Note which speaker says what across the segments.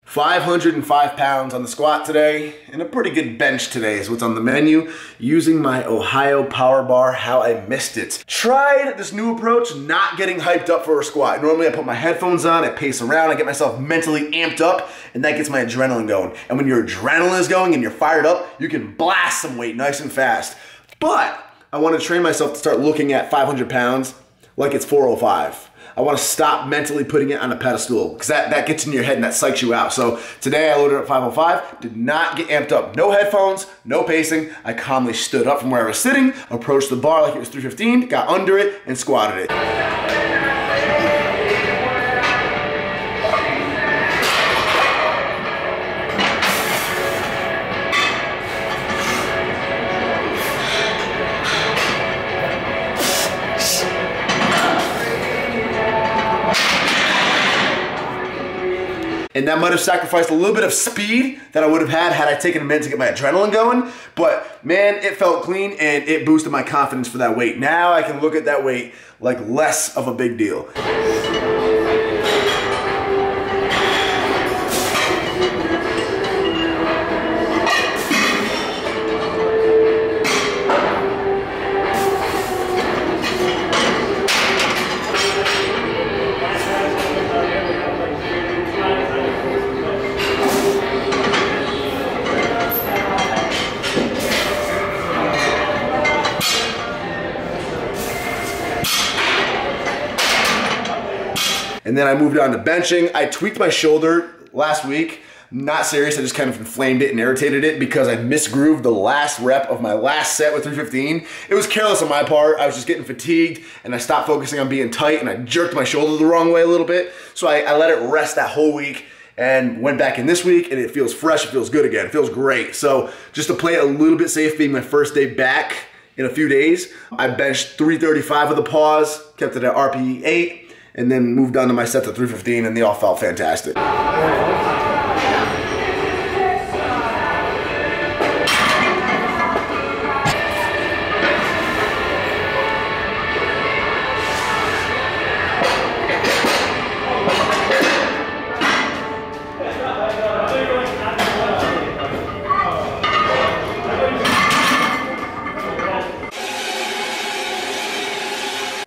Speaker 1: 505 pounds on the squat today, and a pretty good bench today is what's on the menu. Using my Ohio Power Bar, how I missed it. Tried this new approach, not getting hyped up for a squat. Normally I put my headphones on, I pace around, I get myself mentally amped up, and that gets my adrenaline going. And when your adrenaline is going and you're fired up, you can blast some weight nice and fast. But I want to train myself to start looking at 500 pounds like it's 405. I want to stop mentally putting it on a pedestal because that gets in your head and that psychs you out. So today I loaded up 505, did not get amped up. No headphones, no pacing. I calmly stood up from where I was sitting, approached the bar like it was 315, got under it, and squatted it. And that might have sacrificed a little bit of speed that I would have had I taken a minute to get my adrenaline going. But man, it felt clean and it boosted my confidence for that weight. Now I can look at that weight like less of a big deal. And then I moved on to benching. I tweaked my shoulder last week. Not serious, I just kind of inflamed it and irritated it because I misgrooved the last rep of my last set with 315. It was careless on my part. I was just getting fatigued and I stopped focusing on being tight and I jerked my shoulder the wrong way a little bit. So I let it rest that whole week and went back in this week and it feels fresh, it feels good again, it feels great. So just to play it a little bit safe being my first day back in a few days, I benched 335 with a pause, kept it at RPE 8, and then moved on to my sets at 315 and they all felt fantastic.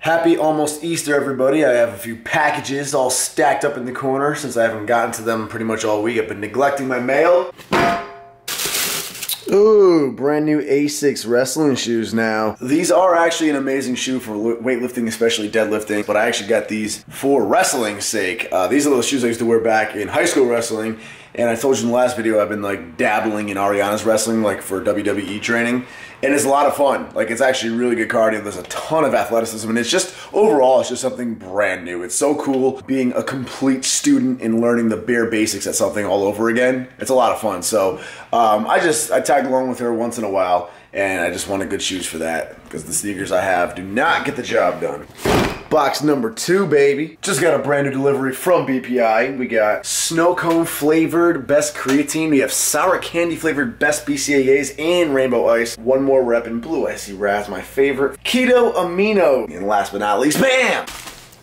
Speaker 1: Happy almost Easter, everybody. I have a few packages all stacked up in the corner since I haven't gotten to them pretty much all week. I've been neglecting my mail. Ooh, brand new Asics wrestling shoes now. These are actually an amazing shoe for weightlifting, especially deadlifting, but I actually got these for wrestling's sake. These are those shoes I used to wear back in high school wrestling, and I told you in the last video I've been like dabbling in Ariana's wrestling like for WWE training, and it's a lot of fun. Like it's actually really good cardio. There's a ton of athleticism, and it's just overall it's just something brand new. It's so cool being a complete student and learning the bare basics at something all over again. It's a lot of fun. So I tagged along with her once in a while, and I just wanted good shoes for that because the sneakers I have do not get the job done. Box number 2, baby. Just got a brand new delivery from BPI. We got snow cone flavored best creatine. We have sour candy flavored best BCAAs and rainbow ice. One more rep in blue icy raz, my favorite. Keto amino. And last but not least, bam!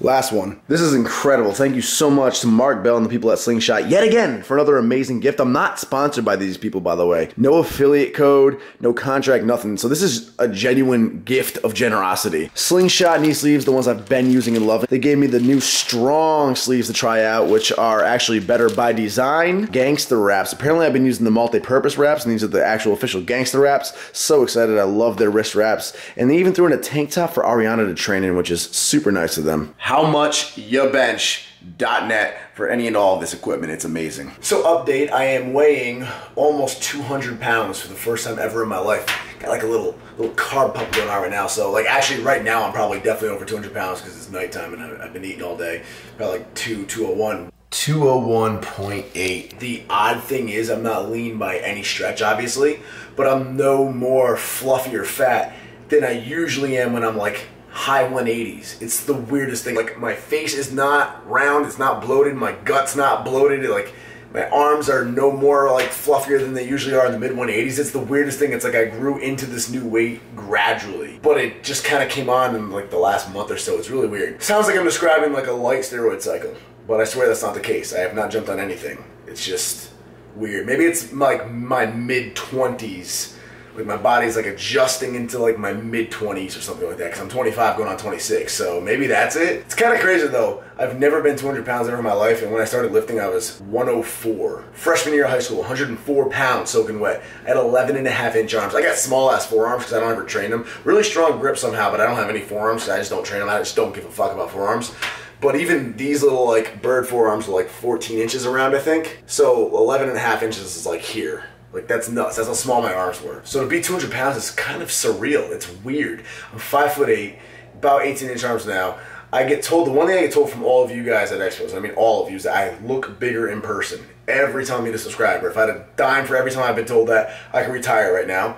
Speaker 1: Last one. This is incredible. Thank you so much to Mark Bell and the people at Slingshot yet again for another amazing gift. I'm not sponsored by these people, by the way. No affiliate code, no contract, nothing. So this is a genuine gift of generosity. Slingshot knee sleeves, the ones I've been using and loving. They gave me the new strong sleeves to try out, which are actually better by design. Gangster wraps. Apparently I've been using the multi-purpose wraps, and these are the actual official gangster wraps. So excited. I love their wrist wraps. And they even threw in a tank top for Ariana to train in, which is super nice of them. HowMuchYabench.net for any and all of this equipment. It's amazing. So update, I am weighing almost 200 pounds for the first time ever in my life. Got like a little carb pump going on right now. So like actually right now I'm probably definitely over 200 pounds because it's nighttime and I've been eating all day. Probably like 201. 201.8. The odd thing is I'm not lean by any stretch obviously, but I'm no more fluffy or fat than I usually am when I'm like high 180s. It's the weirdest thing. Like my face is not round, it's not bloated, my gut's not bloated, like my arms are no more like fluffier than they usually are in the mid 180s. It's the weirdest thing. It's like I grew into this new weight gradually, but it just kind of came on in like the last month or so. It's really weird. Sounds like I'm describing like a light steroid cycle, but I swear that's not the case. I have not jumped on anything. It's just weird. Maybe it's like my mid-20s. Like my body's like adjusting into like my mid-20s or something like that, because I'm 25 going on 26, so maybe that's it. It's kind of crazy though. I've never been 200 pounds ever in my life, and when I started lifting I was 104. Freshman year of high school, 104 pounds soaking wet. I had 11.5-inch arms. I got small ass forearms because I don't ever train them. Really strong grip somehow, but I don't have any forearms because I just don't train them. I just don't give a fuck about forearms. But even these little like bird forearms are like 14 inches around, I think. So 11.5 inches is like here. Like, that's nuts. That's how small my arms were. So to be 200 pounds is kind of surreal. It's weird. I'm 5'8", about 18-inch arms now. I get told, the one thing I get told from all of you guys at Expos, I mean all of you, is that I look bigger in person. Every time I meet a subscriber. If I had a dime for every time I've been told that, I could retire right now.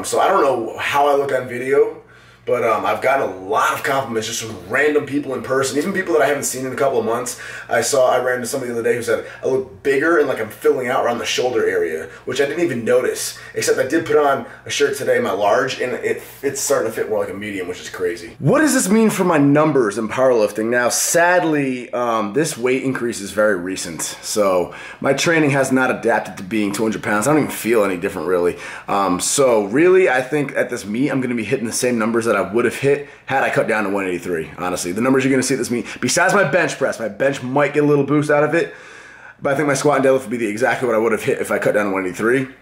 Speaker 1: So I don't know how I look on video, but I've gotten a lot of compliments just from random people in person, even people that I haven't seen in a couple of months. I ran into somebody the other day who said I look bigger and like I'm filling out around the shoulder area, which I didn't even notice, except I did put on a shirt today, my large, and it's starting to fit more like a medium, which is crazy. What does this mean for my numbers in powerlifting? Now, sadly, this weight increase is very recent, so my training has not adapted to being 200 pounds. I don't even feel any different, really. So really, I think at this meet, I'm going to be hitting the same numbers that I would have hit had I cut down to 183, honestly. The numbers you're going to see at this meet, besides my bench press, my bench might get a little boost out of it, but I think my squat and deadlift would be exactly what I would have hit if I cut down to 183,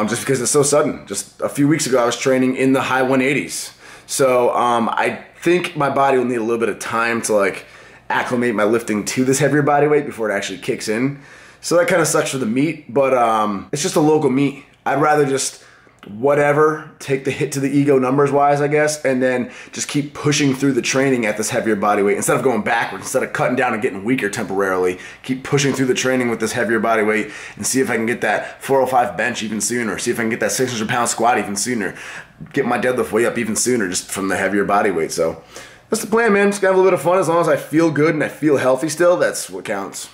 Speaker 1: just because it's so sudden. Just a few weeks ago, I was training in the high 180s. So I think my body will need a little bit of time to like acclimate my lifting to this heavier body weight before it actually kicks in. So that kind of sucks for the meet, but it's just a local meet. I'd rather just whatever, take the hit to the ego numbers wise, I guess, and then just keep pushing through the training at this heavier body weight. Instead of going backwards, instead of cutting down and getting weaker temporarily, keep pushing through the training with this heavier body weight and see if I can get that 405 bench even sooner, see if I can get that 600 pound squat even sooner, get my deadlift way up even sooner just from the heavier body weight. So that's the plan, man. Just gonna have a little bit of fun. As long as I feel good and I feel healthy still, that's what counts.